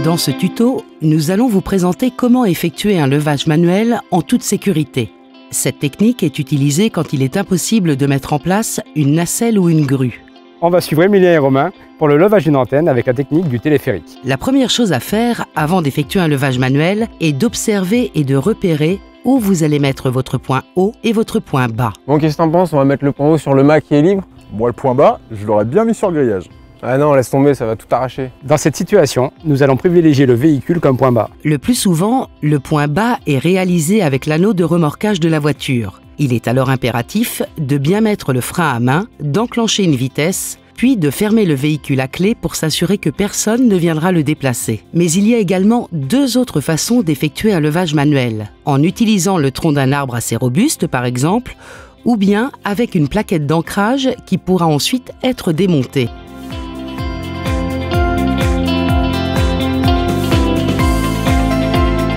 Dans ce tuto, nous allons vous présenter comment effectuer un levage manuel en toute sécurité. Cette technique est utilisée quand il est impossible de mettre en place une nacelle ou une grue. On va suivre Emilien et Romain pour le levage d'une antenne avec la technique du téléphérique. La première chose à faire avant d'effectuer un levage manuel est d'observer et de repérer où vous allez mettre votre point haut et votre point bas. Bon, qu'est-ce que t'en penses? On va mettre le point haut sur le mât qui est libre? Moi, le point bas, je l'aurais bien mis sur le grillage. Ah non, laisse tomber, ça va tout arracher. Dans cette situation, nous allons privilégier le véhicule comme point bas. Le plus souvent, le point bas est réalisé avec l'anneau de remorquage de la voiture. Il est alors impératif de bien mettre le frein à main, d'enclencher une vitesse, puis de fermer le véhicule à clé pour s'assurer que personne ne viendra le déplacer. Mais il y a également deux autres façons d'effectuer un levage manuel. En utilisant le tronc d'un arbre assez robuste, par exemple, ou bien avec une plaquette d'ancrage qui pourra ensuite être démontée.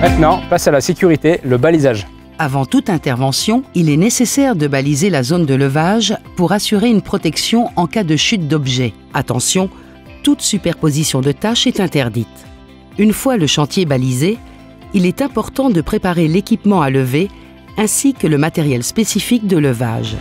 Maintenant, place à la sécurité, le balisage. Avant toute intervention, il est nécessaire de baliser la zone de levage pour assurer une protection en cas de chute d'objets. Attention, toute superposition de tâches est interdite. Une fois le chantier balisé, il est important de préparer l'équipement à lever ainsi que le matériel spécifique de levage.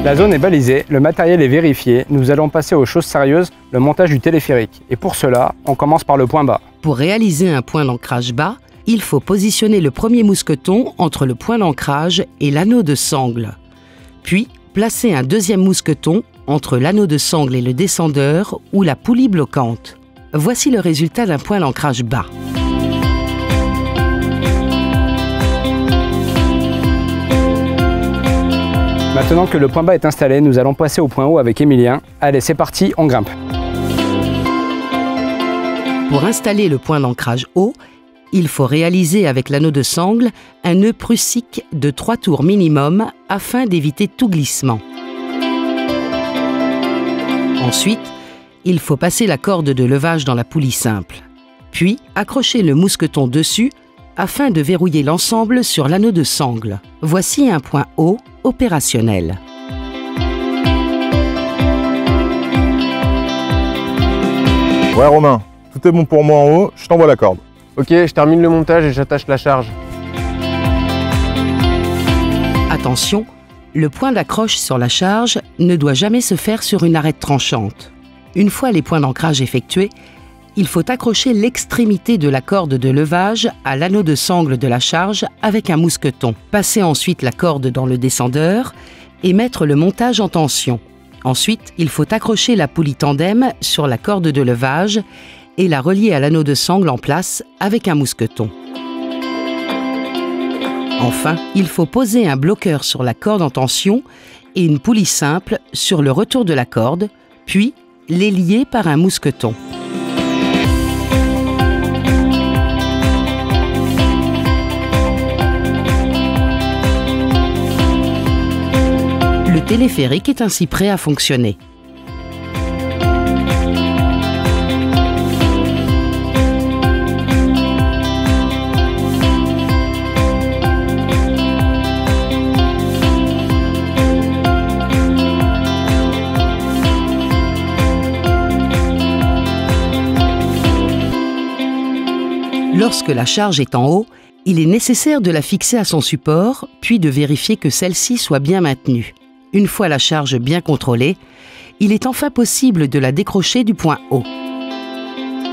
La zone est balisée, le matériel est vérifié, nous allons passer aux choses sérieuses, le montage du téléphérique. Et pour cela, on commence par le point bas. Pour réaliser un point d'ancrage bas, il faut positionner le premier mousqueton entre le point d'ancrage et l'anneau de sangle. Puis, placer un deuxième mousqueton entre l'anneau de sangle et le descendeur ou la poulie bloquante. Voici le résultat d'un point d'ancrage bas. Maintenant que le point bas est installé, nous allons passer au point haut avec Emilien. Allez, c'est parti, on grimpe. Pour installer le point d'ancrage haut, il faut réaliser avec l'anneau de sangle un nœud prussique de 3 tours minimum afin d'éviter tout glissement. Ensuite, il faut passer la corde de levage dans la poulie simple. Puis, accrocher le mousqueton dessus afin de verrouiller l'ensemble sur l'anneau de sangle. Voici un point haut opérationnel. Ouais Romain, tout est bon pour moi en haut, je t'envoie la corde. Ok, je termine le montage et j'attache la charge. Attention, le point d'accroche sur la charge ne doit jamais se faire sur une arête tranchante. Une fois les points d'ancrage effectués, il faut accrocher l'extrémité de la corde de levage à l'anneau de sangle de la charge avec un mousqueton. Passer ensuite la corde dans le descendeur et mettre le montage en tension. Ensuite, il faut accrocher la poulie tandem sur la corde de levage et la relier à l'anneau de sangle en place avec un mousqueton. Enfin, il faut poser un bloqueur sur la corde en tension et une poulie simple sur le retour de la corde, puis les lier par un mousqueton. Le téléphérique est ainsi prêt à fonctionner. Lorsque la charge est en haut, il est nécessaire de la fixer à son support, puis de vérifier que celle-ci soit bien maintenue. Une fois la charge bien contrôlée, il est enfin possible de la décrocher du point haut.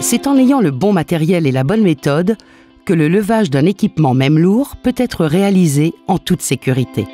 C'est en ayant le bon matériel et la bonne méthode que le levage d'un équipement même lourd peut être réalisé en toute sécurité.